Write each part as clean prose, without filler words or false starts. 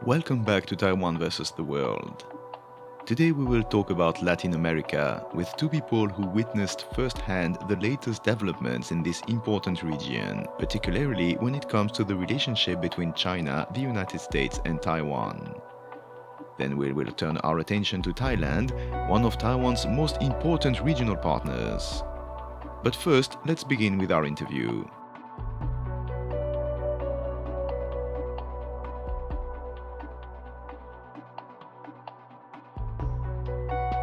Welcome back to Taiwan versus the world. Today we will talk about Latin America with two people who witnessed firsthand the latest developments in this important region, particularly when it comes to the relationship between China, the United States, and Taiwan. Then we will turn our attention to Thailand, one of Taiwan's most important regional partners. But first, let's begin with our interview.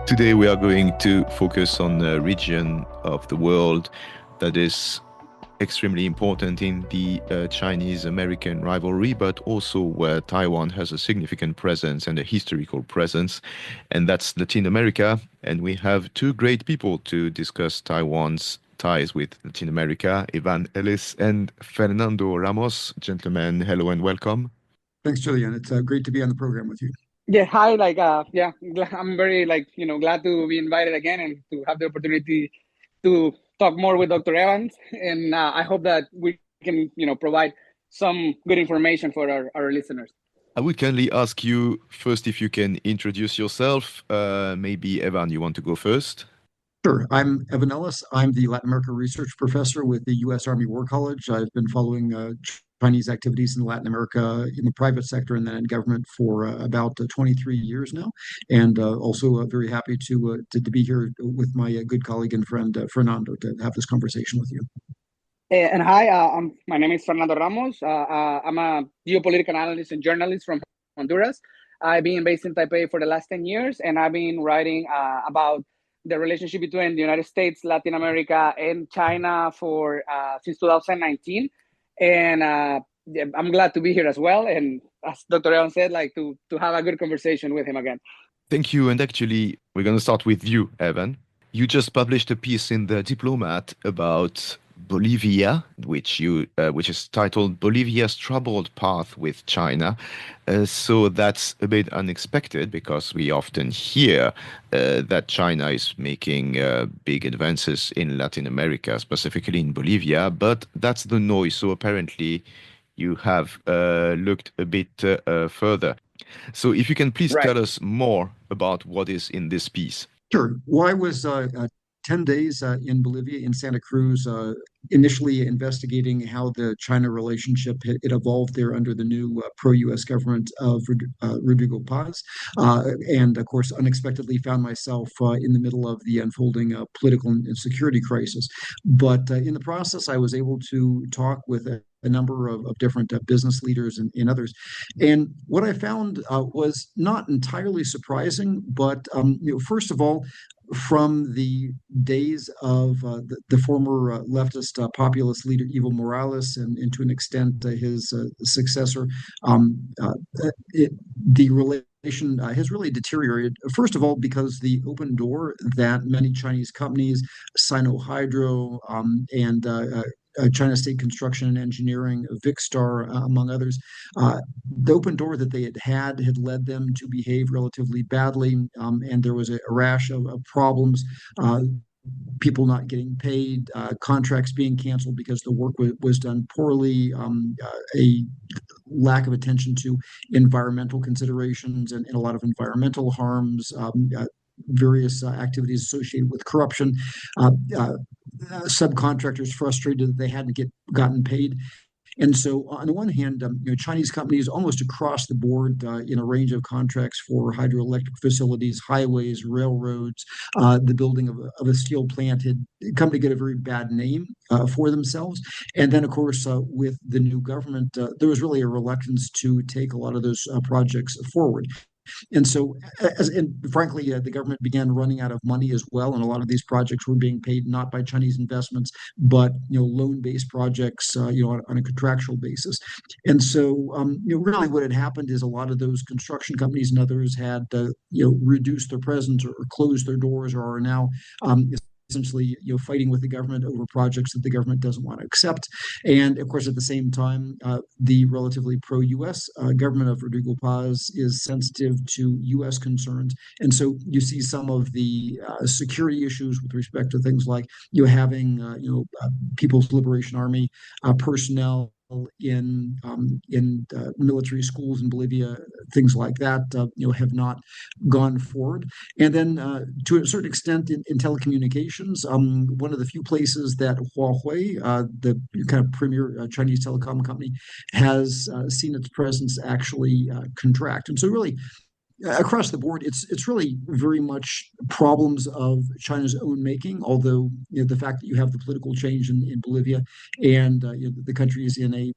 Today we are going to focus on a region of the world that is extremely important in the Chinese-American rivalry, but also where Taiwan has a significant presence and a historical presence, and that's Latin America. And we have two great people to discuss Taiwan's ties with Latin America, Ellis and Fernando Ramos. Gentlemen, hello and welcome. Thanks, Julian. It's great to be on the program with you. Yeah, hi. I'm very glad to be invited again and to have the opportunity to talk more with Dr. Evans. And I hope that we can, provide some good information for our listeners. I would kindly ask you first if you can introduce yourself. Maybe Evan, you want to go first? Sure. I'm Evan Ellis. I'm the Latin America research professor with the U.S. Army War College. I've been following Chinese activities in Latin America in the private sector and then in government for about 23 years now, and also very happy to be here with my good colleague and friend Fernando to have this conversation with you. And hi, my name is Fernando Ramos. I'm a geopolitical analyst and journalist from Honduras. I've been based in Taipei for the last 10 years, and I've been writing about the relationship between the United States, Latin America, and China for since 2019. And I'm glad to be here as well. And as Dr. Evans said, to have a good conversation with him again. Thank you. And actually, we're going to start with you, Evan. You just published a piece in The Diplomat about Bolivia, which is titled "Bolivia's Troubled Path with China." So that's a bit unexpected because we often hear that China is making big advances in Latin America, specifically in Bolivia, but that's the noise. So apparently you have looked a bit further. So if you can please tell us more about what is in this piece. Sure. Well, I was 10 days in Bolivia, in Santa Cruz, initially investigating how the China relationship it evolved there under the new pro-U.S. government of Rodrigo Paz. And of course, unexpectedly found myself in the middle of the unfolding political and security crisis. But in the process, I was able to talk with a number of different business leaders and others. And what I found was not entirely surprising, but first of all, from the days of the former leftist populist leader Evo Morales and to an extent his successor, the relation has really deteriorated. First of all, because the open door that many Chinese companies, Sino-Hydro and China State Construction and Engineering, Vicstar, among others. The open door that they had led them to behave relatively badly, and there was a rash of problems. People not getting paid, contracts being canceled because the work was done poorly, a lack of attention to environmental considerations and a lot of environmental harms, various activities associated with corruption, subcontractors frustrated that they hadn't gotten paid. And so, on the one hand, Chinese companies almost across the board in a range of contracts for hydroelectric facilities, highways, railroads, the building of a steel plant had come to get a very bad name for themselves. And then, of course, with the new government, there was really a reluctance to take a lot of those projects forward. And so, and frankly, the government began running out of money as well, and a lot of these projects were being paid not by Chinese investments, but loan-based projects, on a contractual basis. And so, really, what had happened is a lot of those construction companies and others had, reduced their presence or closed their doors, or are now essentially fighting with the government over projects that the government doesn't want to accept. And of course, at the same time, the relatively pro-U.S. Government of Rodrigo Paz is sensitive to U.S. concerns. And so you see some of the security issues with respect to things like having People's Liberation Army personnel in military schools in Bolivia, things like that, have not gone forward. And then, to a certain extent, in telecommunications, one of the few places that Huawei, the kind of premier Chinese telecom company, has seen its presence actually contract. And so, really, across the board, it's really very much problems of China's own making. Although the fact that you have the political change in Bolivia, and the country is in a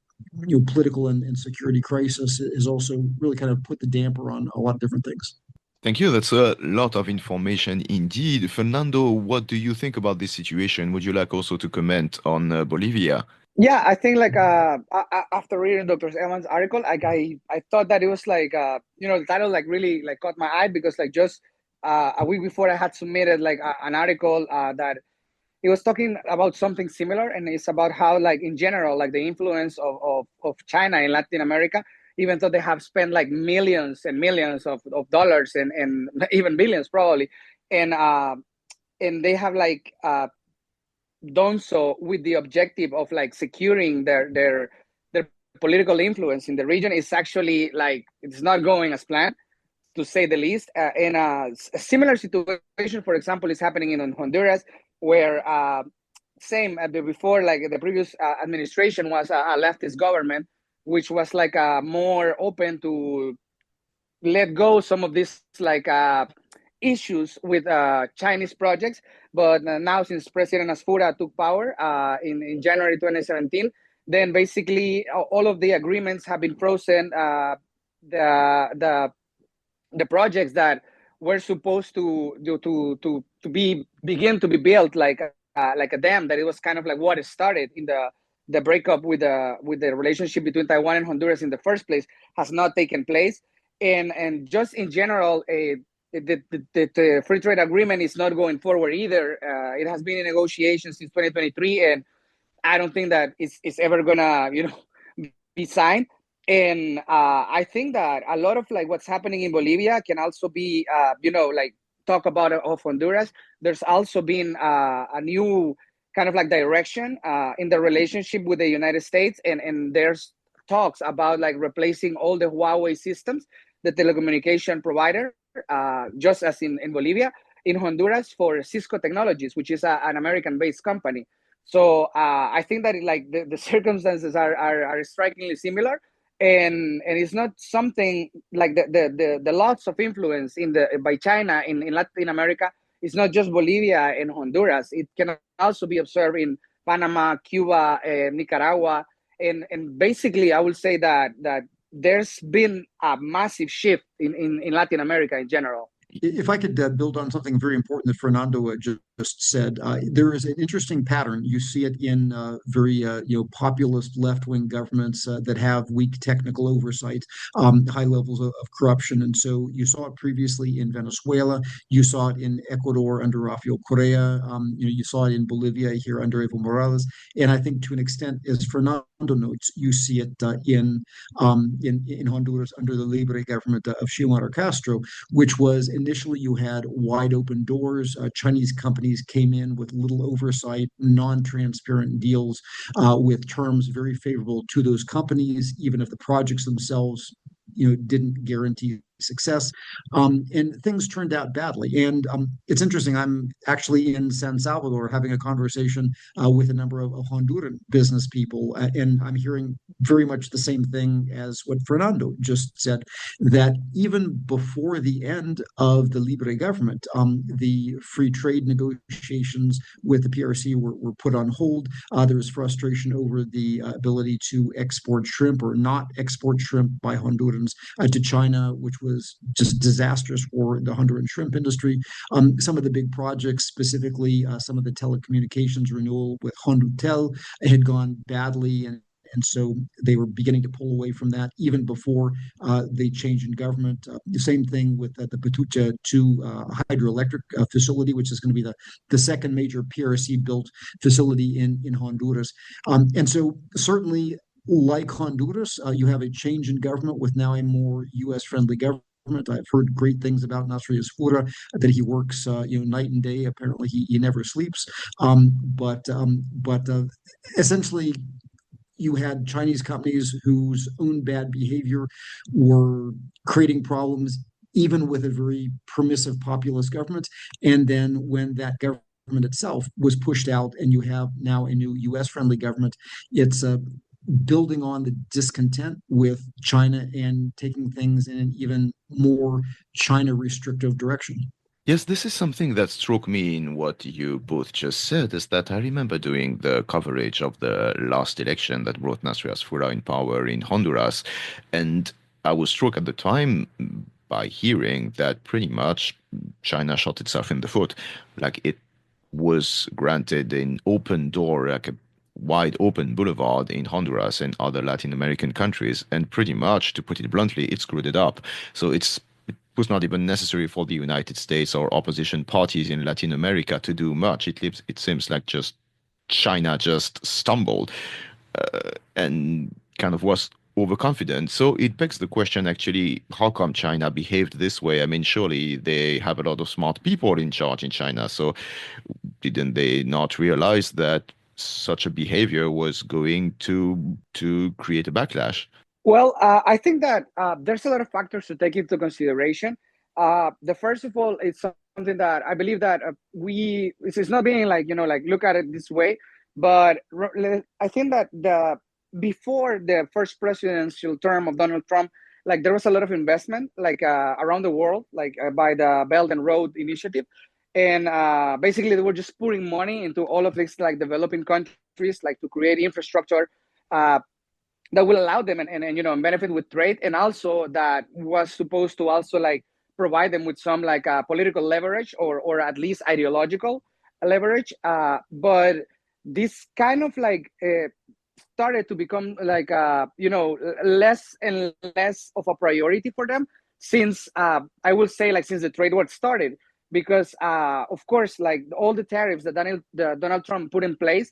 political and security crisis, is also really kind of put the damper on a lot of different things. Thank you. That's a lot of information indeed. Fernando, what do you think about this situation? Would you like also to comment on Bolivia? Yeah, I think like after reading Dr. Evans' article, like I thought that it was like the title like really like caught my eye, because like just a week before I had submitted like an article that it was talking about something similar, and it's about how like in general like the influence of China in Latin America, even though they have spent like millions and millions of dollars and even billions probably, and they have like done so with the objective of like securing their political influence in the region, is actually like it's not going as planned, to say the least. And a similar situation, for example, is happening in Honduras, where same before, like the previous administration was a leftist government, which was like more open to let go some of these like issues with Chinese projects. But now, since President Asfura took power in January 2017, then basically all of the agreements have been frozen. The projects that were supposed to begin to be built, like a dam, that it was kind of like what started in the breakup with the relationship between Taiwan and Honduras in the first place, has not taken place. And just in general, the free trade agreement is not going forward either. It has been in negotiations since 2023, and I don't think that it's ever gonna be signed. And I think that a lot of like what's happening in Bolivia can also be like talk about of Honduras. There's also been a new kind of like direction in the relationship with the United States, and there's talks about like replacing all the Huawei systems, the telecommunication provider, just as in Bolivia, in Honduras for Cisco Technologies, which is an American-based company. So I think that like the circumstances are strikingly similar, and it's not something like the lots of influence by China in Latin America. It's not just Bolivia and Honduras. It can also be observed in Panama, Cuba, Nicaragua, and basically I would say that there's been a massive shift in Latin America in general. If I could build on something very important that Fernando just said, there is an interesting pattern. You see it in very populist left-wing governments that have weak technical oversight, high levels of corruption, and so you saw it previously in Venezuela. You saw it in Ecuador under Rafael Correa. You saw it in Bolivia here under Evo Morales, and I think to an extent, as Fernando notes, you see it in Honduras under the Libre government of Xiomara Castro, which was initially you had wide open doors. Chinese companies came in with little oversight, non-transparent deals with terms very favorable to those companies, even if the projects themselves didn't guarantee success, and things turned out badly. And it's interesting, I'm actually in San Salvador having a conversation with a number of Honduran business people, and I'm hearing very much the same thing as what Fernando just said, that even before the end of the Libre government, the free trade negotiations with the PRC were put on hold. There was frustration over the ability to export shrimp or not export shrimp by Hondurans to China, which was just disastrous for the Honduran shrimp industry. Some of the big projects, specifically some of the telecommunications renewal with Hondutel, had gone badly, and so they were beginning to pull away from that even before they changed in government. The same thing with the Patucha 2 hydroelectric facility, which is going to be the second major PRC built facility in Honduras. And so certainly, like Honduras, you have a change in government with now a more U.S. friendly government. I've heard great things about Nasri Asfura, that he works night and day. Apparently, he never sleeps. But essentially, you had Chinese companies whose own bad behavior were creating problems, even with a very permissive populist government. And then when that government itself was pushed out, and you have now a new US friendly government, it's building on the discontent with China and taking things in an even more China restrictive direction. Yes, this is something that struck me in what you both just said, is that I remember doing the coverage of the last election that brought Nasser Asfura in power in Honduras, and I was struck at the time by hearing that pretty much China shot itself in the foot. Like, it was granted an open door, like a wide open boulevard in Honduras and other Latin American countries, and pretty much, to put it bluntly, it screwed it up. So it was not even necessary for the United States or opposition parties in Latin America to do much. It seems like just China just stumbled and kind of was overconfident. So it begs the question, actually, how come China behaved this way? I mean, surely they have a lot of smart people in charge in China. So didn't they not realize that such a behavior was going to create a backlash? Well, I think that there's a lot of factors to take into consideration. The first of all, it's something that I believe that it's not being like, like look at it this way, but I think that before the first presidential term of Donald Trump, like there was a lot of investment, like around the world, like by the Belt and Road Initiative, and basically they were just pouring money into all of these like developing countries, like to create infrastructure that will allow them and benefit with trade, and also that was supposed to also like provide them with some like political leverage or at least ideological leverage. But this kind of like started to become like less and less of a priority for them since I will say like since the trade war started, because of course like all the tariffs that Donald Trump put in place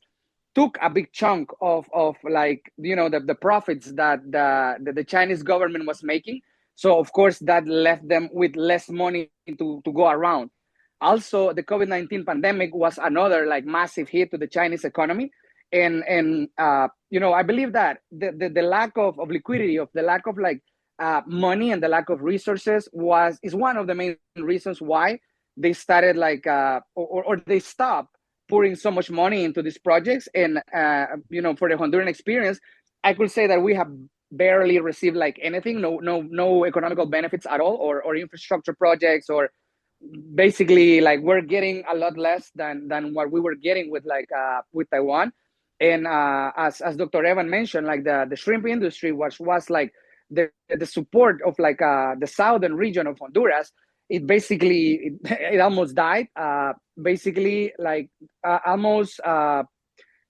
took a big chunk of like the profits that the Chinese government was making. So of course that left them with less money to go around. Also, the COVID-19 pandemic was another like massive hit to the Chinese economy, and I believe that the lack of liquidity, of the lack of like money and the lack of resources is one of the main reasons why they started like or they stopped pouring so much money into these projects. And for the Honduran experience, I could say that we have barely received like anything, no economical benefits at all, or infrastructure projects, or basically like we're getting a lot less than what we were getting with like with Taiwan. And as Dr. Evan mentioned, like the shrimp industry was like the support of like the southern region of Honduras. It basically it almost died. Basically, like almost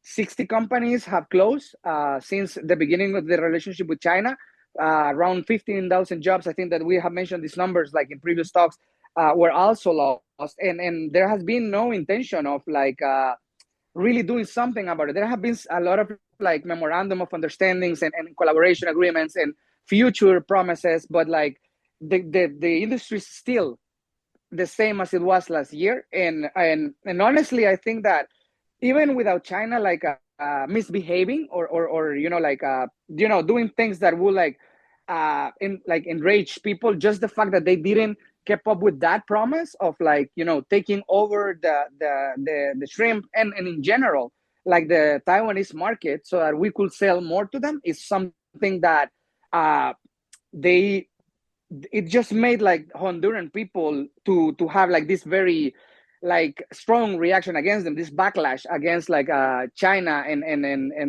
60 companies have closed since the beginning of the relationship with China. Around 15,000 jobs, I think that we have mentioned these numbers like in previous talks, were also lost. And there has been no intention of like really doing something about it. There have been a lot of like memorandum of understandings and collaboration agreements and future promises, but like the industry is still the same as it was last year. And honestly, I think that even without China like misbehaving or doing things that will like enrage people, just the fact that they didn't keep up with that promise of like taking over the shrimp and in general like the Taiwanese market, so that we could sell more to them, is something that it just made like Honduran people to have like this very like strong reaction against them, this backlash against like China and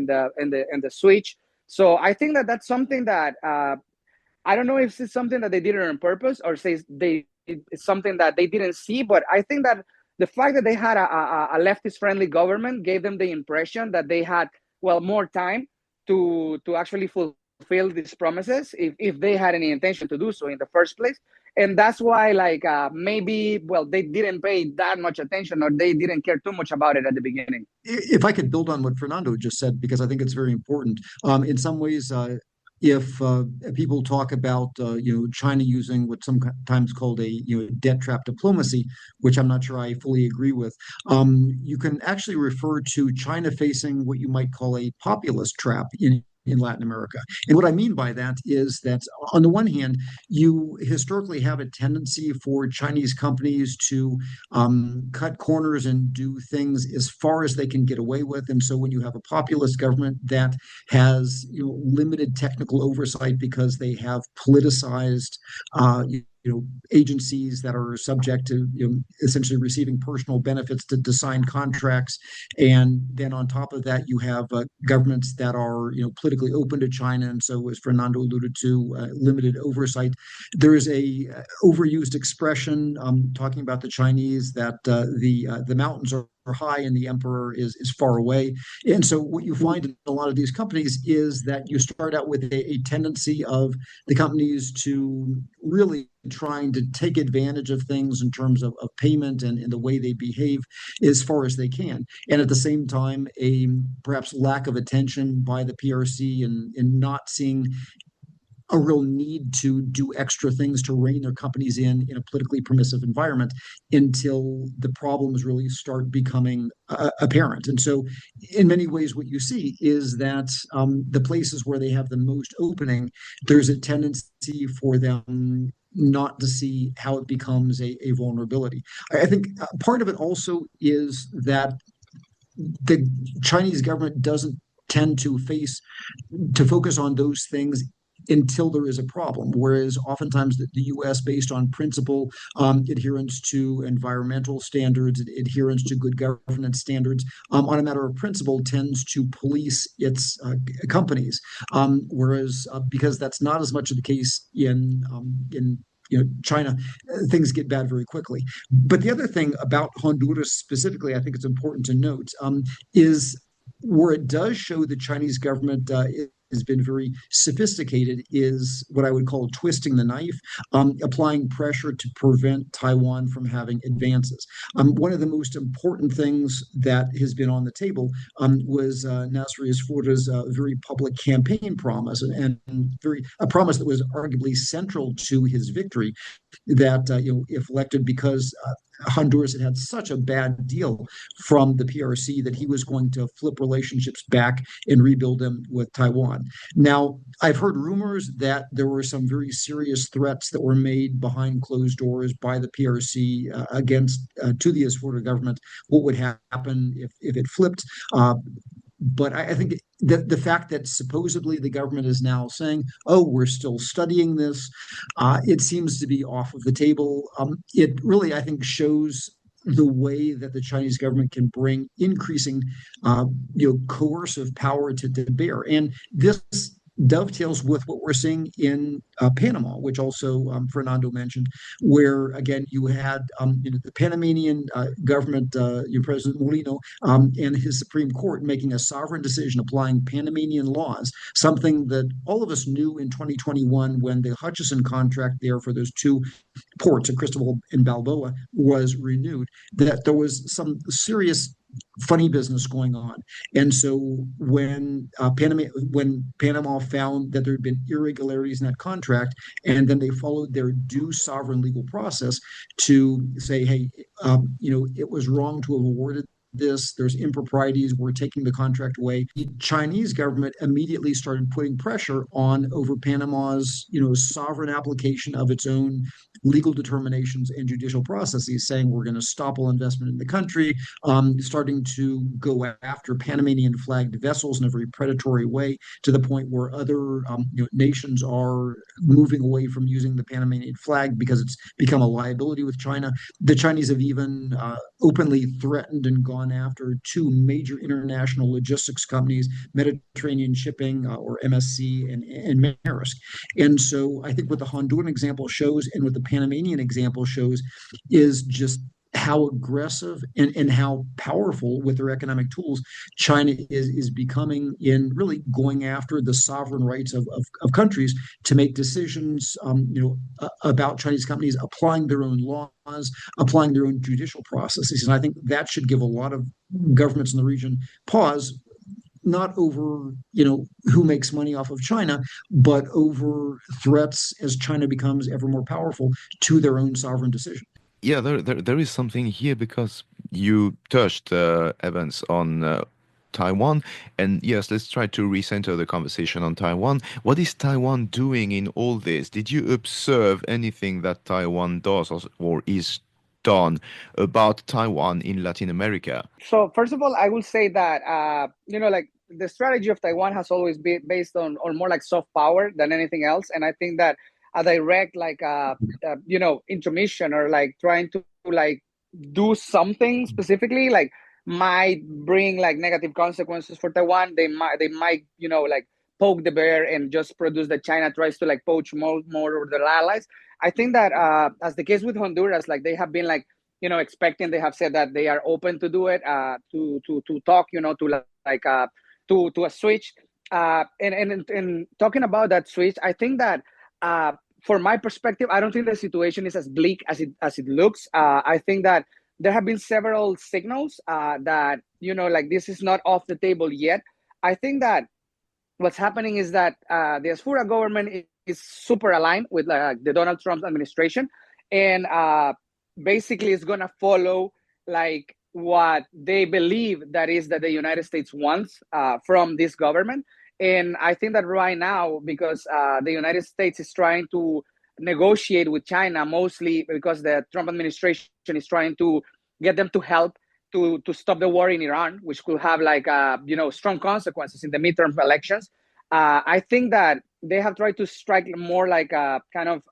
the switch. So I think that that's something that I don't know if it's something that they did it on purpose or say it's something that they didn't see, but I think that the fact that they had a leftist friendly government gave them the impression that they had more time to actually fulfill these promises if they had any intention to do so in the first place. And that's why like maybe they didn't pay that much attention, or they didn't care too much about it at the beginning. If I could build on what Fernando just said, because I think it's very important. In some ways, if people talk about China using what's sometimes called a debt trap diplomacy, which I'm not sure I fully agree with, you can actually refer to China facing what you might call a populist trap in Latin America. And what I mean by that is that on the one hand, you historically have a tendency for Chinese companies to cut corners and do things as far as they can get away with. And so when you have a populist government that has limited technical oversight because they have politicized agencies that are subject to essentially receiving personal benefits to sign contracts, and then on top of that you have governments that are politically open to China, and so as Fernando alluded to, limited oversight. There is a overused expression talking about the Chinese that the mountains are high and the emperor is far away. And so what you find in a lot of these companies is that you start out with a tendency of the companies to really trying to take advantage of things in terms of payment and the way they behave as far as they can. And at the same time, a perhaps lack of attention by the PRC and not seeing a real need to do extra things to rein their companies in a politically permissive environment until the problems really start becoming apparent. And so, in many ways, what you see is that the places where they have the most opening, there's a tendency for them not to see how it becomes a vulnerability. I think part of it also is that the Chinese government doesn't tend to focus on those things until there is a problem. Whereas oftentimes the U.S., based on principle, adherence to environmental standards, adherence to good governance standards, on a matter of principle, tends to police its companies. Whereas because that's not as much of the case in China, things get bad very quickly. But the other thing about Honduras specifically, I think it's important to note, is where it does show the Chinese government has been very sophisticated is what I would call twisting the knife, applying pressure to prevent Taiwan from having advances. One of the most important things that has been on the table was Nasser Yasfura's very public campaign promise, and a promise that was arguably central to his victory, that if elected, because Honduras had such a bad deal from the PRC, that he was going to flip relationships back and rebuild them with Taiwan. Now, I've heard rumors that there were some very serious threats that were made behind closed doors by the PRC to the Esforza government, what would happen if it flipped. But I think that the fact that supposedly the government is now saying, "Oh, we're still studying this," it seems to be off of the table. It really, I think, shows the way that the Chinese government can bring increasing, coercive power to bear, and this dovetails with what we're seeing in Panama, which also Fernando mentioned, where again you had the Panamanian government, President Molino and his Supreme Court making a sovereign decision applying Panamanian laws, something that all of us knew in 2021 when the Hutchison contract there for those two ports at Cristobal and Balboa was renewed, that there was some serious funny business going on. And so when Panama found that there had been irregularities in that contract, and then they followed their due sovereign legal process to say, hey, it was wrong to have awarded this, there's improprieties, we're taking the contract away. The Chinese government immediately started putting pressure on over Panama's, sovereign application of its own legal determinations and judicial processes, saying we're going to stop all investment in the country, starting to go after Panamanian flagged vessels in a very predatory way, to the point where other nations are moving away from using the Panamanian flag because it's become a liability with China. The Chinese have even openly threatened and gone after two major international logistics companies, Mediterranean Shipping or MSC and Maersk. And so I think what the Honduran example shows and what the Panamanian example shows is just how aggressive and how powerful with their economic tools China is becoming in really going after the sovereign rights of countries to make decisions about Chinese companies applying their own laws, applying their own judicial processes. And I think that should give a lot of governments in the region pause not over, who makes money off of China, but over threats as China becomes ever more powerful to their own sovereign decision. Yeah, there is something here because you touched, Evans, on Taiwan. And yes, let's try to recenter the conversation on Taiwan. What is Taiwan doing in all this? Did you observe anything that Taiwan does or is done about Taiwan in Latin America? So first of all, I will say that like the strategy of Taiwan has always been based on more like soft power than anything else, and I think that a direct like intermission or like trying to like do something specifically like might bring like negative consequences for Taiwan. They might like poke the bear and just produce that China tries to like poach more of their allies. I think that as the case with Honduras, like they have been like expecting. They have said that they are open to do it, to talk, to like to a switch. And talking about that switch, I think that for my perspective, I don't think the situation is as bleak as it looks. I think that there have been several signals that like this is not off the table yet. I think that what's happening is that the Asfura government is super aligned with the Donald Trump administration, and basically is going to follow like what they believe that is that the United States wants from this government. And I think that right now, because the United States is trying to negotiate with China, mostly because the Trump administration is trying to get them to help to stop the war in Iran, which could have like strong consequences in the midterm elections. I think that they have tried to strike more like a kind of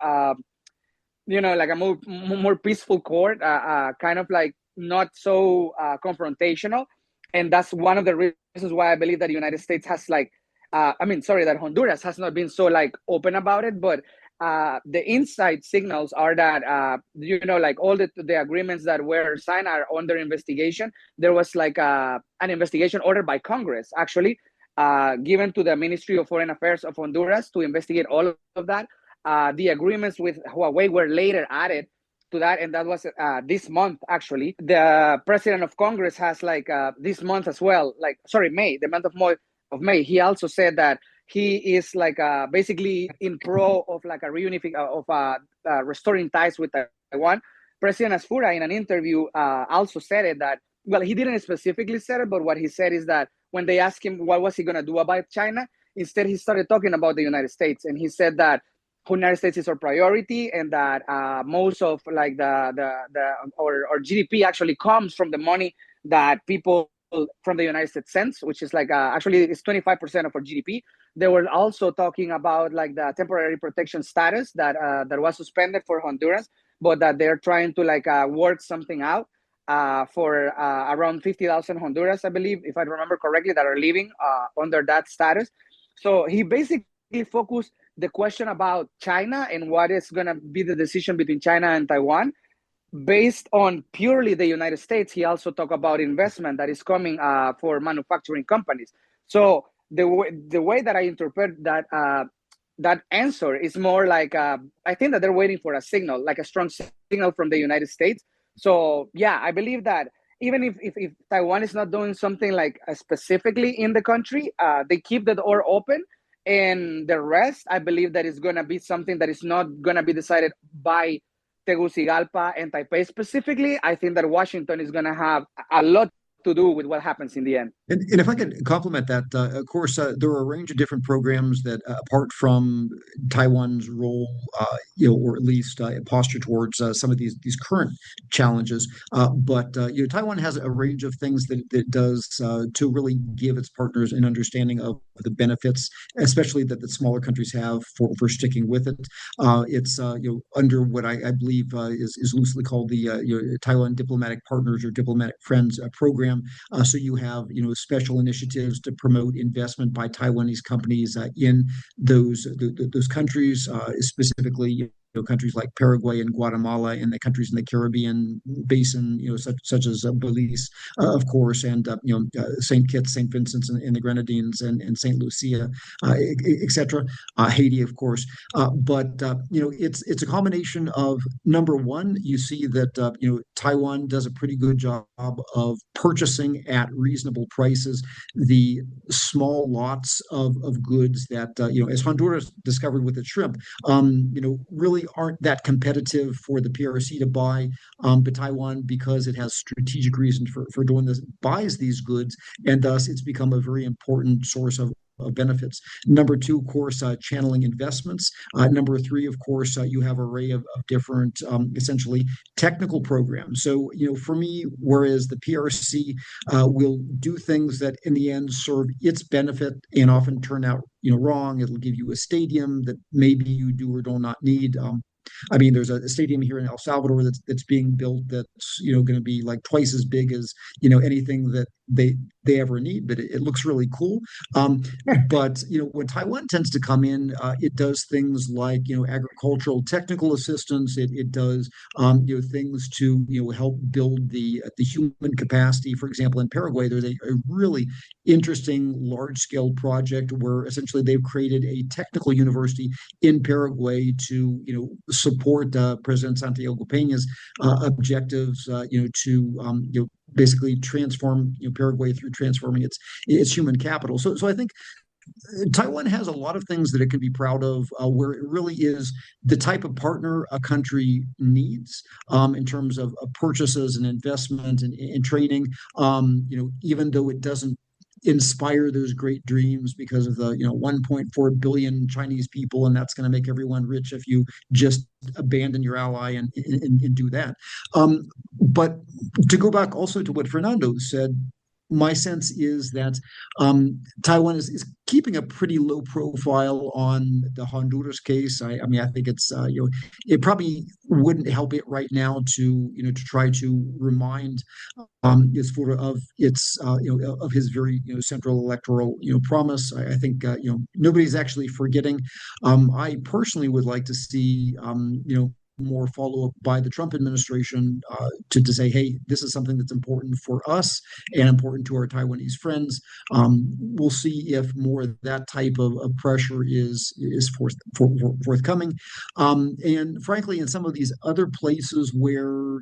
like a more peaceful chord, kind of like not so confrontational, and that's one of the reasons why I believe that the United States has like, that Honduras has not been so like open about it, but the inside signals are that like all the agreements that were signed are under investigation. There was like an investigation ordered by Congress actually, given to the Ministry of Foreign Affairs of Honduras to investigate all of that. The agreements with Huawei were later added to that, and that was this month actually. The president of Congress has like this month as well, like May, the month of May. He also said that he is like basically in pro of like a reunification of restoring ties with Taiwan. President Asfura in an interview also said it that, well, he didn't specifically say it, but what he said is that when they asked him what was he going to do about China, instead he started talking about the United States, and he said that the United States is our priority, and that most of like our GDP actually comes from the money that people from the United States sends, which is like actually it's 25% of our GDP. They were also talking about like the temporary protection status that that was suspended for Honduras, but that they're trying to like work something out for around 50,000 Honduras, I believe, if I remember correctly, that are living under that status. So he basically focused the question about China and what is going to be the decision between China and Taiwan based on purely the United States. He also talked about investment that is coming for manufacturing companies. So the way that I interpret that that answer is more like I think that they're waiting for a signal, like a strong signal from the United States. So yeah, I believe that even if Taiwan is not doing something like specifically in the country, they keep the door open. And the rest, I believe that is going to be something that is not going to be decided by Tegucigalpa and Taipei specifically. I think that Washington is going to have a lot to do with what happens in the end. And if I could complement that, of course, there are a range of different programs that, apart from Taiwan's role, or at least posture towards some of these current challenges, but Taiwan has a range of things that it does to really give its partners an understanding of the benefits, especially that the smaller countries have for sticking with it. It's under what I believe is loosely called the Taiwan Diplomatic Partners or Diplomatic Friends program. So you have special initiatives to promote investment by Taiwanese companies in those countries, specifically countries like Paraguay and Guatemala, and the countries in the Caribbean basin, such as Belize, of course, and Saint Kitts, Saint Vincent's, and the Grenadines, and Saint Lucia, etc. Haiti, of course. But it's a combination of, number one, you see that Taiwan does a pretty good job of purchasing at reasonable prices the small lots of goods that as Honduras discovered with its shrimp, really aren't that competitive for the PRC to buy. But Taiwan, because it has strategic reasons for doing this, buys these goods, and thus it's become a very important source of benefits. Number two, of course, channeling investments. Number three, of course, you have an array of different, essentially, technical programs. So, for me, whereas the PRC will do things that in the end serve its benefit and often turn out, wrong. It'll give you a stadium that maybe you do or do not need. I mean, there's a stadium here in El Salvador that's being built that's going to be like twice as big as anything that they ever need, but it looks really cool. But when Taiwan tends to come in, it does things like agricultural technical assistance. It does things to help build the human capacity. For example, in Paraguay, there's a really interesting large scale project where essentially they've created a technical university in Paraguay to support President Santiago Peña's objectives to basically transform Paraguay through transforming its human capital. So I think Taiwan has a lot of things that it can be proud of, where it really is the type of partner a country needs in terms of purchases and investment and training. Even though it doesn't inspire those great dreams because of the 1.4 billion Chinese people, and that's going to make everyone rich if you just abandon your ally and do that. But to go back also to what Fernando said, my sense is that Taiwan is keeping a pretty low profile on the Honduras case. I mean, I think it's it probably wouldn't help it right now to try to remind Isfura of its of his very central electoral promise. I think nobody's actually forgetting. I personally would like to see more follow-up by the Trump administration to say, hey, this is something that's important for us and important to our Taiwanese friends. We'll see if more of that type of pressure is forthcoming. And frankly, in some of these other places where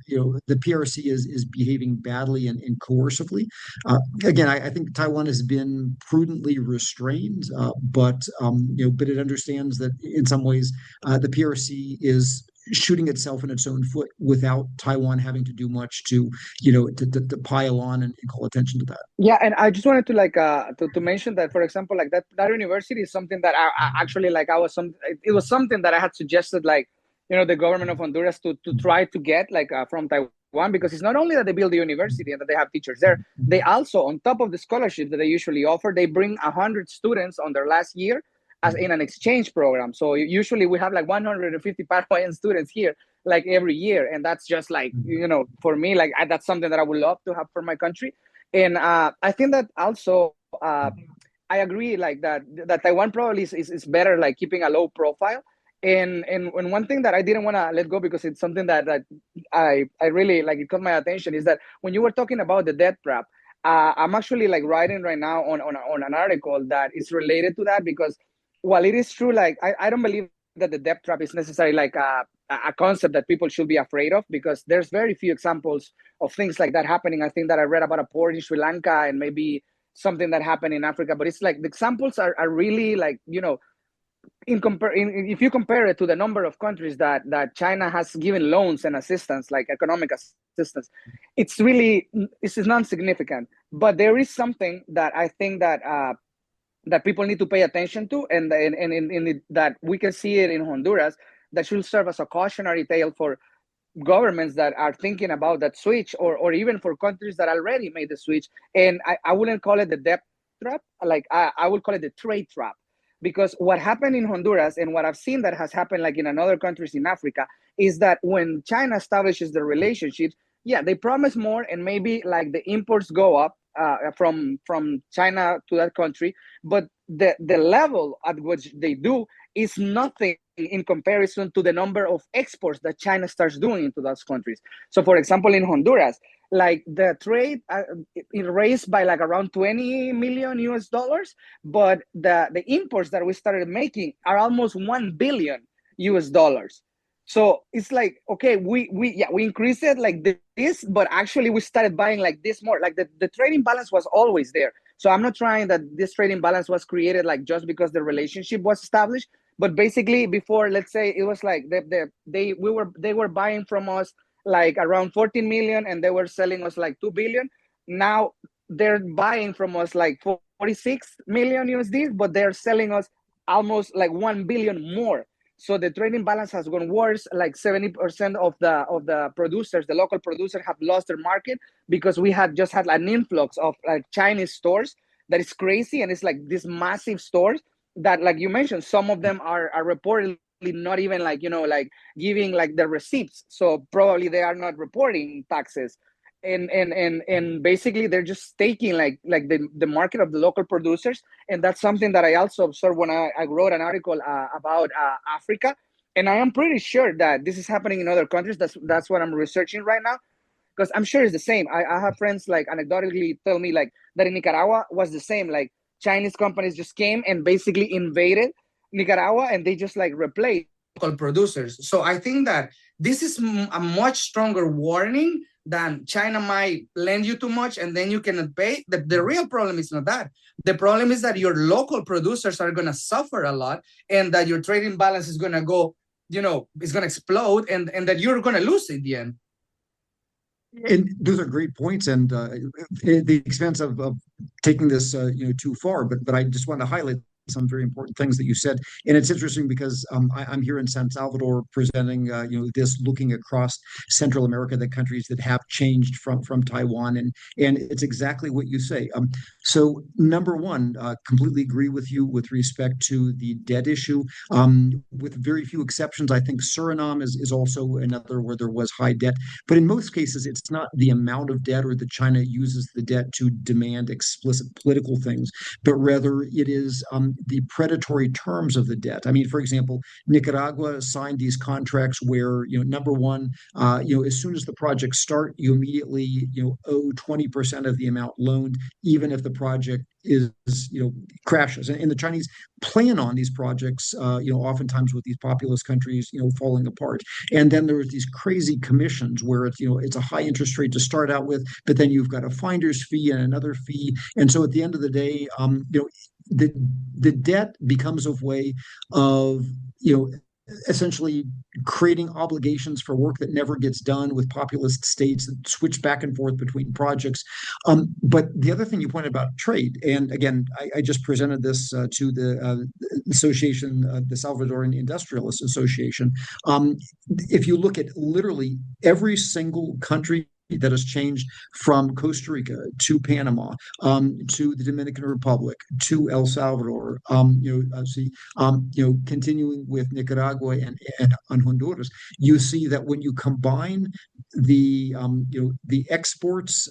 the PRC is behaving badly and coercively, again, I think Taiwan has been prudently restrained, but it understands that in some ways the PRC is shooting itself in its own foot without Taiwan having to do much to pile on and call attention to that. Yeah, and I just wanted to to mention that, for example, like that university is something that I actually it was something that I had suggested, the government of Honduras to try to get from Taiwan, because it's not only that they build the university and that they have teachers there, they also, on top of the scholarships that they usually offer, they bring 100 students on their last year as in an exchange program. So usually we have 150 Paraguayan students here every year, and that's just for me, that's something that I would love to have for my country. And I think that also I agree that Taiwan probably is better keeping a low profile. And one thing that I didn't want to let go, because it's something that I really it caught my attention, is that when you were talking about the debt trap, I'm actually writing right now on an article that is related to that, because while it is true, I don't believe that the debt trap is necessarily a concept that people should be afraid of, because there's very few examples of things like that happening. I think that I read about a port in Sri Lanka and maybe something that happened in Africa, but it's the examples are really if you compare it to the number of countries that China has given loans and assistance, economic assistance, it's non-significant. But there is something that I think that people need to pay attention to, and that we can see it in Honduras, that should serve as a cautionary tale for governments that are thinking about that switch, or even for countries that already made the switch. And I wouldn't call it the debt trap, I would call it the trade trap. Because what happened in Honduras, and what I've seen that has happened in other countries in Africa, is that when China establishes the relationships, yeah, they promise more, and maybe the imports go up, from China to that country, but the level at which they do is nothing in comparison to the number of exports that China starts doing into those countries. So, for example, in Honduras, like the trade it raised by like around 20 million US dollars, but the imports that we started making are almost 1 billion US dollars. So it's like, okay, we increased it like this, but actually we started buying like this more. Like the trading balance was always there. So I'm not trying that this trading balance was created like just because the relationship was established, but basically before, let's say it was like they were buying from us like around 14 million and they were selling us like 2 billion. Now they're buying from us like 46 million USD, but they're selling us almost like 1 billion more. So the trading balance has gone worse. Like 70% of the producers, the local producers, have lost their market because we had just had an influx of like Chinese stores that is crazy, and it's like these massive stores that, like you mentioned, some of them are reportedly not even like like giving like the receipts. So probably they are not reporting taxes, and basically they're just taking like the market of the local producers. And that's something that I also observed when I wrote an article about Africa, and I am pretty sure that this is happening in other countries. That's what I'm researching right now, because I'm sure it's the same. I have friends like anecdotally tell me like that in Nicaragua was the same. Like Chinese companies just came and basically invaded Nicaragua, and they just like replaced local producers. So I think that this is a much stronger warning than China might lend you too much and then you cannot pay. The real problem is not that. The problem is that your local producers are going to suffer a lot, and that your trading balance is going to go, it's going to explode, and that you're going to lose in the end. And those are great points, and at the expense of taking this too far, but I just want to highlight some very important things that you said. And it's interesting because I'm here in San Salvador presenting this, looking across Central America, the countries that have changed from Taiwan, and it's exactly what you say. So number one, completely agree with you with respect to the debt issue. With very few exceptions, I think Suriname is also another where there was high debt. But in most cases, it's not the amount of debt or that China uses the debt to demand explicit political things, but rather it is the predatory terms of the debt. I mean, for example, Nicaragua signed these contracts where, number one, as soon as the projects start, you immediately, owe 20% of the amount loaned, even if the project is, crashes. And the Chinese plan on these projects, oftentimes with these populous countries, falling apart. And then there's these crazy commissions where it's a high interest rate to start out with, but then you've got a finder's fee and another fee. And so at the end of the day, the debt becomes a way of, essentially creating obligations for work that never gets done with populist states that switch back and forth between projects. But the other thing you pointed about trade, and again, I just presented this to the association, the Salvadoran Industrialists Association. If you look at literally every single country that has changed from Costa Rica to Panama, to the Dominican Republic, to El Salvador, continuing with Nicaragua and Honduras, you see that when you combine the exports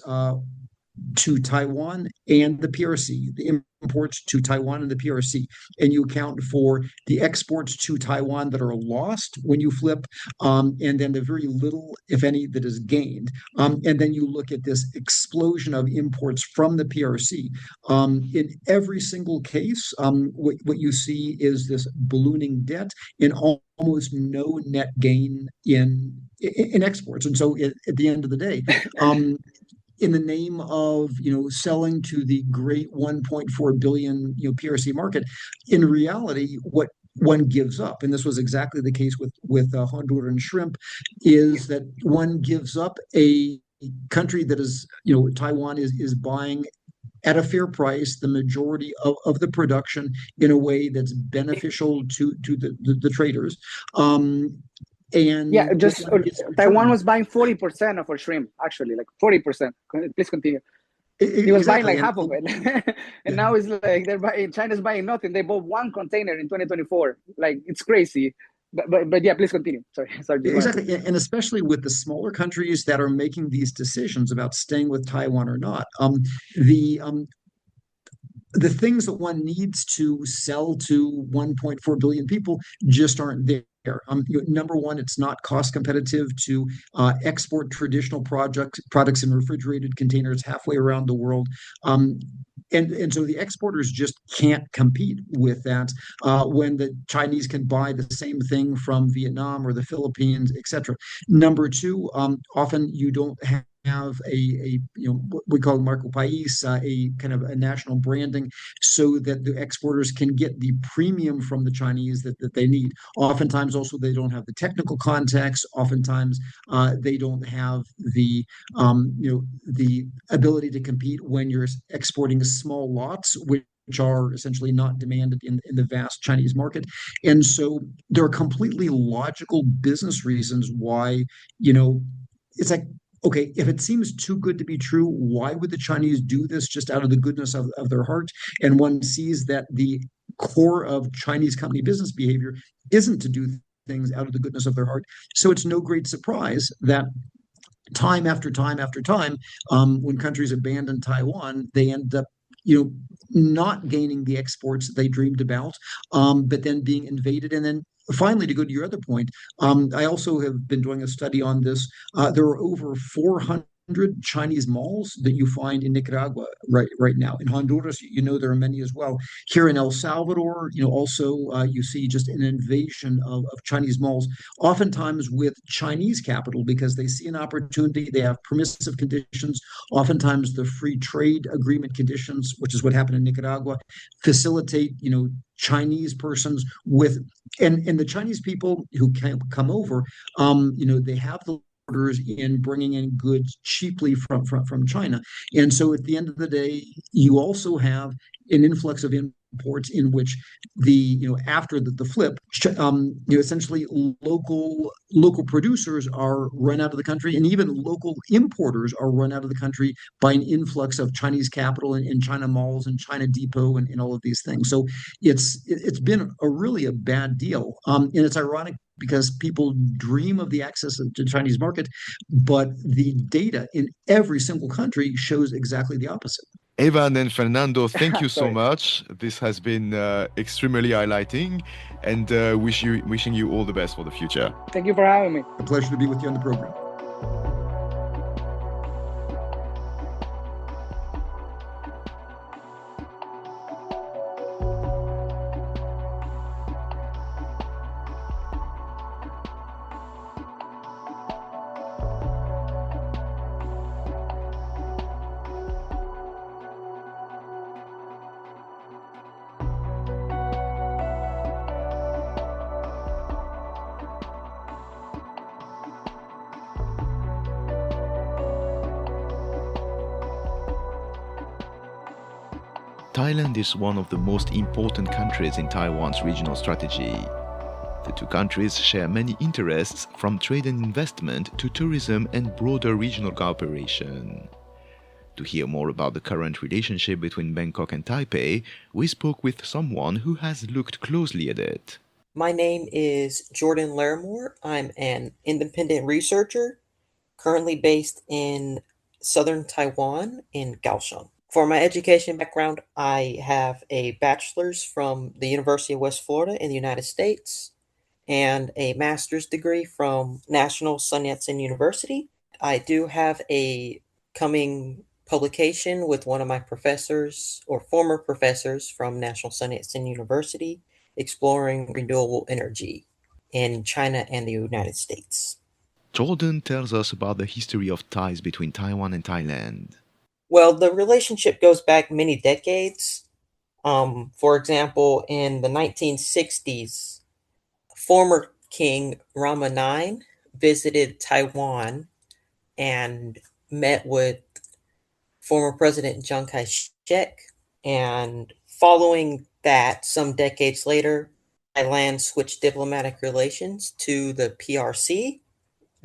to Taiwan and the PRC, the imports to Taiwan and the PRC, and you account for the exports to Taiwan that are lost when you flip, and then the very little, if any, that is gained. And then you look at this explosion of imports from the PRC. In every single case, what you see is this ballooning debt and almost no net gain in exports. And so at the end of the day, in the name of selling to the great 1.4 billion PRC market, in reality, what one gives up, and this was exactly the case with Honduran shrimp, is that one gives up a country that is Taiwan is buying at a fair price the majority of the production in a way that's beneficial to the traders. And yeah, just Taiwan was buying 40% of our shrimp, actually, like 40%. Please continue. He was buying like half of it. And now it's like China's buying nothing. They bought one container in 2024. Like, it's crazy. but yeah, please continue. Sorry, sorry. Exactly. And especially with the smaller countries that are making these decisions about staying with Taiwan or not. The the things that one needs to sell to 1.4 billion people just aren't there. Number one, it's not cost competitive to export traditional products in refrigerated containers halfway around the world. And so the exporters just can't compete with that when the Chinese can buy the same thing from Vietnam or the Philippines, etc. Number two, often you don't have what we call Marco Pais, a kind of a national branding, so that the exporters can get the premium from the Chinese that they need. Oftentimes, also they don't have the technical contacts. Oftentimes, they don't have the ability to compete when you're exporting small lots, which are essentially not demanded in the vast Chinese market. And so there are completely logical business reasons why, it's like, okay, if it seems too good to be true, why would the Chinese do this just out of the goodness of their heart? And one sees that the core of Chinese company business behavior isn't to do things out of the goodness of their heart. So it's no great surprise that time after time after time, when countries abandon Taiwan, they end up not gaining the exports that they dreamed about, but then being invaded. And then finally, to go to your other point, I also have been doing a study on this. There are over 400 Chinese malls that you find in Nicaragua right now. In Honduras, there are many as well. Here in El Salvador, also you see just an invasion of Chinese malls, oftentimes with Chinese capital, because they see an opportunity. They have permissive conditions. Oftentimes, the free trade agreement conditions, which is what happened in Nicaragua, facilitate Chinese persons with, and the Chinese people who can come over, they have the orders in bringing in goods cheaply from China. And so at the end of the day, you also have an influx of imports in which after the flip, essentially local producers are run out of the country, and even local importers are run out of the country by an influx of Chinese capital in China malls and China Depot and all of these things. So it's been a bad deal, and it's ironic because people dream of the access to the Chinese market, but the data in every single country shows exactly the opposite. Evan and Fernando, thank you so Sorry. much. This has been extremely highlighting, and wishing you all the best for the future. Thank you for having me. A pleasure to be with you on the program. Thailand is one of the most important countries in Taiwan's regional strategy. The two countries share many interests, from trade and investment to tourism and broader regional cooperation. To hear more about the current relationship between Bangkok and Taipei, we spoke with someone who has looked closely at it. My name is Jordan Laramore. I'm an independent researcher currently based in southern Taiwan in Kaohsiung. For my education background, I have a bachelor's from the University of West Florida in the United States and a master's degree from National Sun Yat-sen University. I do have a coming publication with one of my professors or former professors from National Sun Yat-sen University, exploring renewable energy in China and the United States. Jordan tells us about the history of ties between Taiwan and Thailand. Well, the relationship goes back many decades. For example, in the 1960s, former King Rama IX visited Taiwan and met with former President Chiang Kai-shek. And following that, some decades later, Thailand switched diplomatic relations to the PRC,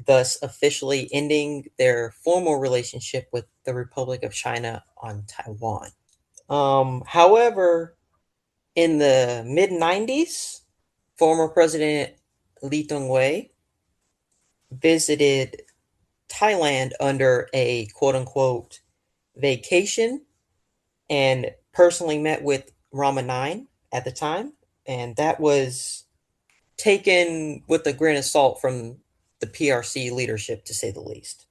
thus officially ending their formal relationship with the Republic of China on Taiwan. However, in the mid-90s, former President Lee Tong-wei visited Thailand under a quote-unquote vacation and personally met with Rama 9 at the time, and that was taken with a grain of salt from the PRC leadership, to say the least.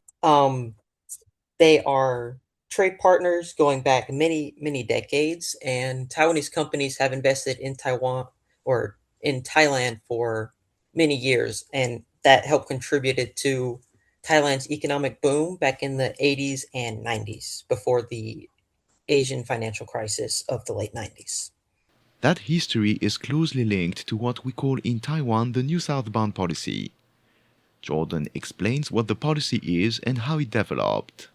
They are trade partners going back many, many decades, and Taiwanese companies have invested in Taiwan or in Thailand for many years, and that helped contributed to Thailand's economic boom back in the 80s and 90s before the Asian financial crisis of the late 90s. That history is closely linked to what we call in Taiwan the New Southbound policy. Jordan explains what the policy is and how it developed.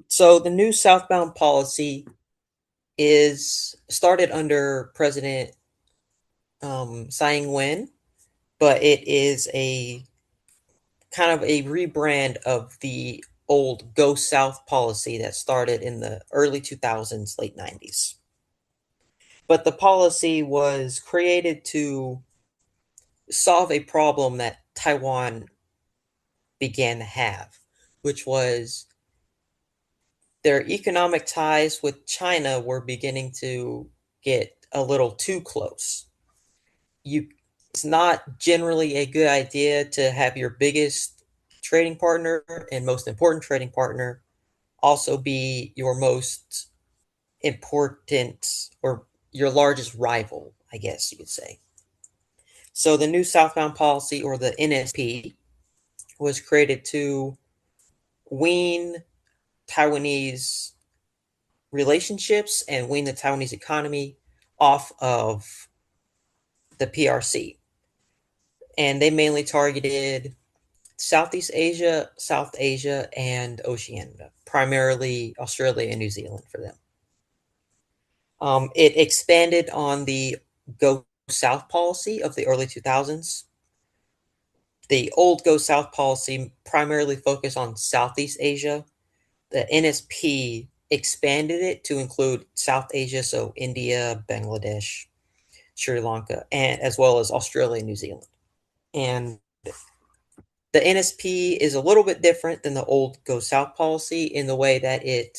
So the new Southbound policy is started under President Tsai Ing-wen, but it is a kind of a rebrand of the old Go South policy that started in the early 2000s, late 90s. But the policy was created to solve a problem that Taiwan began to have, which was their economic ties with China were beginning to get a little too close. It's not generally a good idea to have your biggest trading partner and most important trading partner also be your most important or your largest rival, I guess you could say. So the new Southbound policy, or the NSP, was created to wean Taiwanese relationships and wean the Taiwanese economy off of the PRC. And they mainly targeted Southeast Asia, South Asia, and Oceania, primarily Australia and New Zealand for them. It expanded on the Go South policy of the early 2000s. The old Go South policy primarily focused on Southeast Asia. The NSP expanded it to include South Asia, so India, Bangladesh, Sri Lanka, and as well as Australia and New Zealand. And the NSP is a little bit different than the old Go South policy in the way that it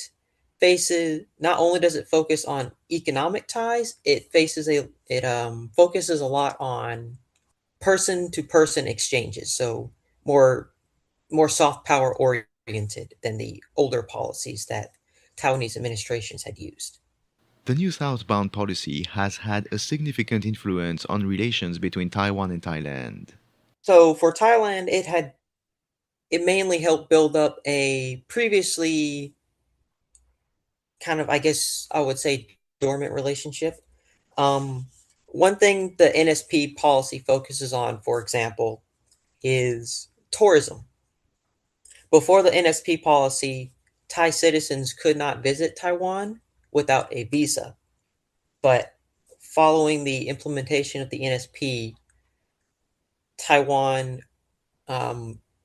faces, not only does it focus on economic ties, it focuses a lot on person to person exchanges, so more soft power oriented than the older policies that Taiwanese administrations had used. The new southbound policy has had a significant influence on relations between Taiwan and Thailand. So for Thailand, it mainly helped build up a previously kind of, I guess I would say, dormant relationship. One thing the NSP policy focuses on, for example, is tourism. Before the NSP policy, Thai citizens could not visit Taiwan without a visa. But following the implementation of the NSP, Taiwan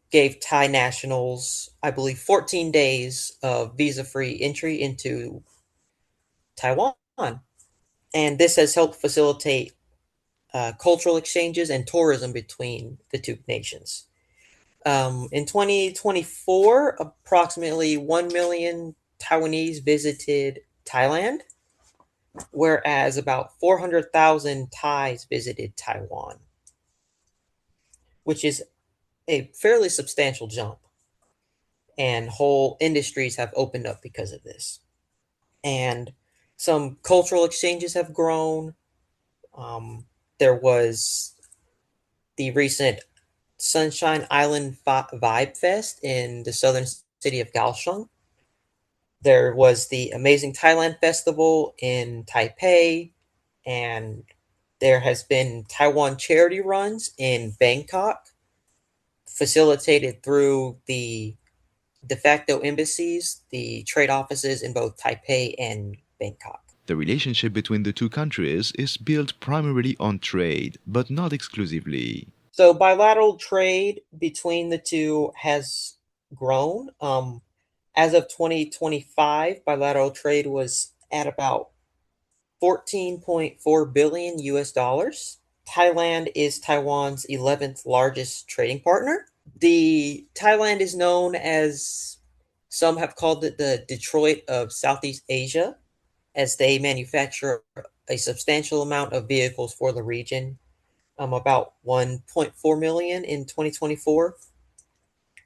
gave Thai nationals, I believe, 14 days of visa-free entry into Taiwan. And this has helped facilitate cultural exchanges and tourism between the two nations. In 2024, approximately 1 million Taiwanese visited Thailand, whereas about 400,000 Thais visited Taiwan, which is a fairly substantial jump. And whole industries have opened up because of this. And some cultural exchanges have grown. There was the recent Sunshine Island Vibe Fest in the southern city of Kaohsiung. There was the Amazing Thailand Festival in Taipei, and there has been Taiwan charity runs in Bangkok, facilitated through the de facto embassies, the trade offices in both Taipei and Bangkok. The relationship between the two countries is built primarily on trade, but not exclusively. So bilateral trade between the two has grown. As of 2025, bilateral trade was at about 14.4 billion US dollars. Thailand is Taiwan's 11th largest trading partner. Thailand is known as, some have called it the Detroit of Southeast Asia, as they manufacture a substantial amount of vehicles for the region, about 1.4 million in 2024.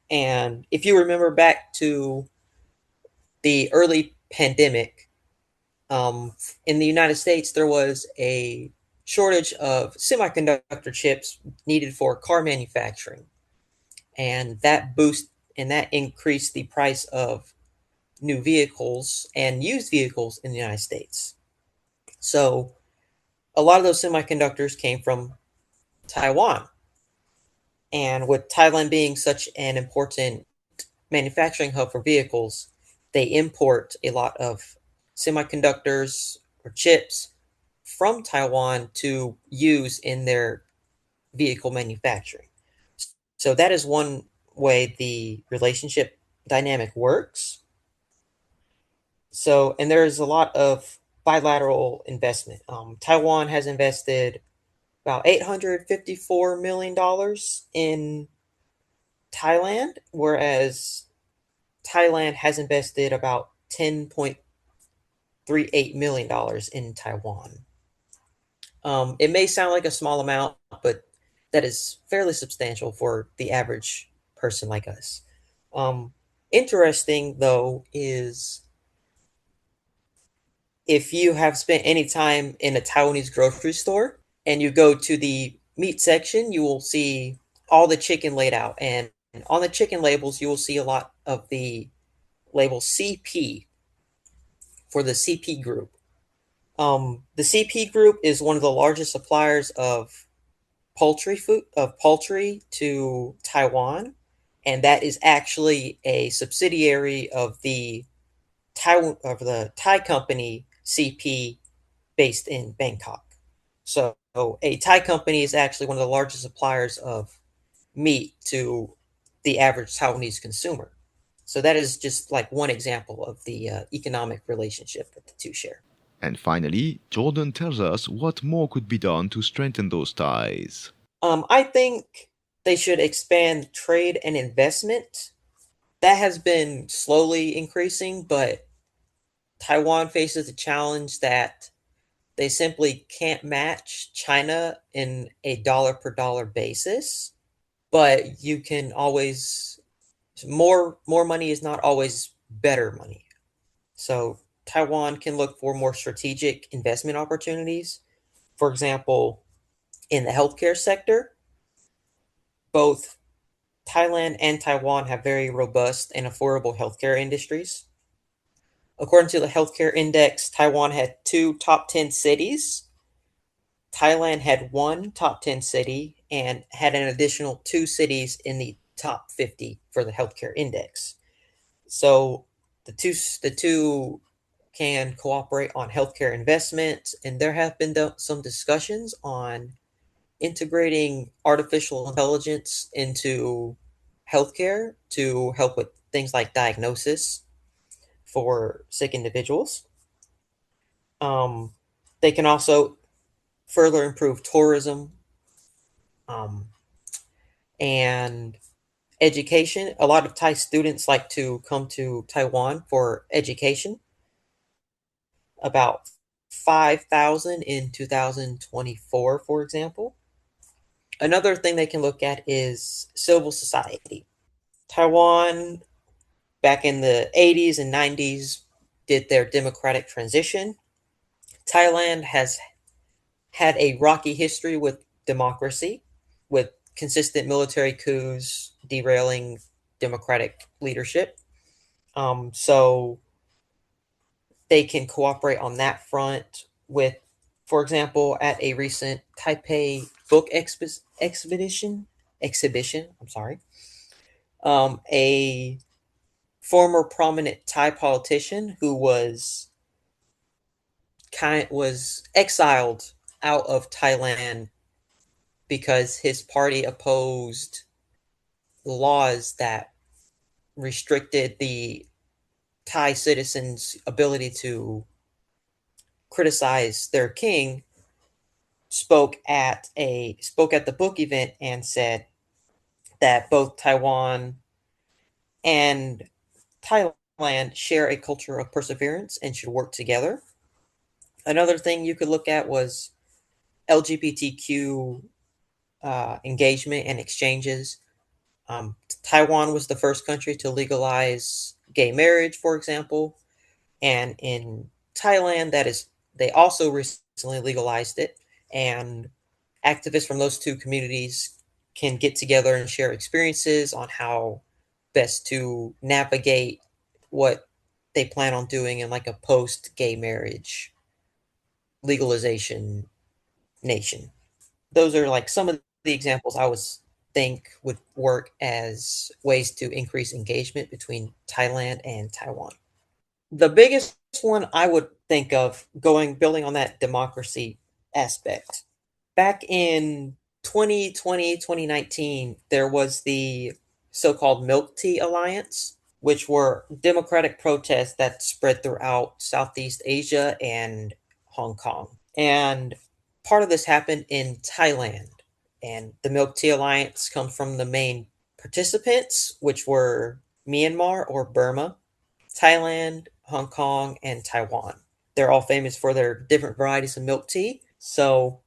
And if you remember back to the early pandemic, in the United States, there was a shortage of semiconductor chips needed for car manufacturing, and that increased the price of new vehicles and used vehicles in the United States. So a lot of those semiconductors came from Taiwan. And with Thailand being such an important manufacturing hub for vehicles, they import a lot of semiconductors or chips from Taiwan to use in their vehicle manufacturing. So that is one way the relationship dynamic works. So, and there's a lot of bilateral investment. Taiwan has invested about $854 million in Thailand, whereas Thailand has invested about $10.38 million in Taiwan. It may sound like a small amount, but that is fairly substantial for the average person like us. Interesting, though, is if you have spent any time in a Taiwanese grocery store and you go to the meat section, you will see all the chicken laid out. And on the chicken labels, you will see a lot of the label CP for the CP group. The CP group is one of the largest suppliers of poultry to Taiwan, and that is actually a subsidiary of the Thai company CP based in Bangkok. So a Thai company is actually one of the largest suppliers of meat to the average Taiwanese consumer. So that is just like one example of the economic relationship that the two share. And finally, Jordan tells us what more could be done to strengthen those ties. I think they should expand trade and investment. That has been slowly increasing, but Taiwan faces a challenge that they simply can't match China in a dollar per dollar basis. But you can always, more money is not always better money. So Taiwan can look for more strategic investment opportunities. For example, in the healthcare sector, both Thailand and Taiwan have very robust and affordable healthcare industries. According to the healthcare index, Taiwan had 2 top 10 cities. Thailand had 1 top 10 city and had an additional 2 cities in the top 50 for the healthcare index. So the two can cooperate on healthcare investments, and there have been some discussions on integrating artificial intelligence into healthcare to help with things like diagnosis for sick individuals. They can also further improve tourism and education. A lot of Thai students like to come to Taiwan for education. About 5,000 in 2024, for example. Another thing they can look at is civil society. Taiwan, back in the 80s and 90s, did their democratic transition. Thailand has had a rocky history with democracy, with consistent military coups derailing democratic leadership. So they can cooperate on that front with, for example, at a recent Taipei book exhibition, a former prominent Thai politician who was exiled out of Thailand because his party opposed laws that restricted the Thai citizens' ability to criticize their king, spoke at the book event and said that both Taiwan and Thailand share a culture of perseverance and should work together. Another thing you could look at was LGBTQ engagement and exchanges. Taiwan was the first country to legalize gay marriage, for example, and in Thailand, they also recently legalized it, and activists from those two communities can get together and share experiences on how best to navigate what they plan on doing in like a post-gay marriage legalization nation. Those are like some of the examples I was think would work as ways to increase engagement between Thailand and Taiwan. The biggest one I would think of building on that democracy aspect. Back in 2020, 2019, there was the so-called Milk Tea Alliance, which were democratic protests that spread throughout Southeast Asia and Hong Kong. And part of this happened in Thailand. And the Milk Tea Alliance comes from the main participants, which were Myanmar or Burma, Thailand, Hong Kong, and Taiwan. They're all famous for their different varieties of milk tea. So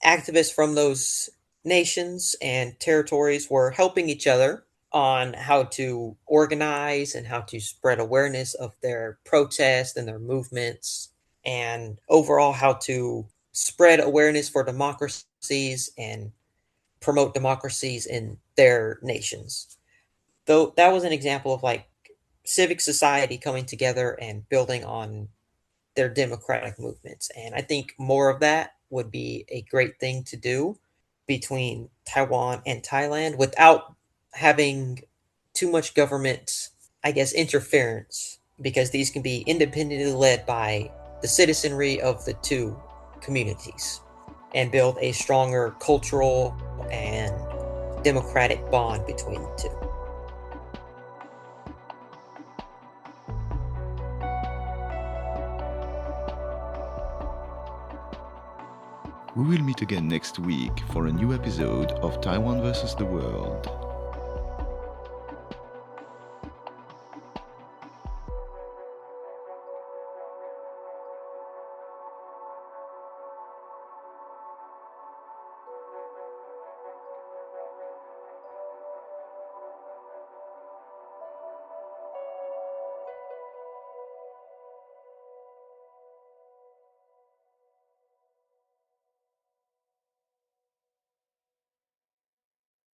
activists from those nations and territories were helping each other on how to organize and how to spread awareness of their protests and their movements, and overall how to spread awareness for democracies and promote democracies in their nations. Though that was an example of like civic society coming together and building on their democratic movements. And I think more of that would be a great thing to do between Taiwan and Thailand without having too much government, I guess, interference, because these can be independently led by the citizenry of the two communities and build a stronger cultural and democratic bond between the two. We will meet again next week for a new episode of Taiwan versus the World.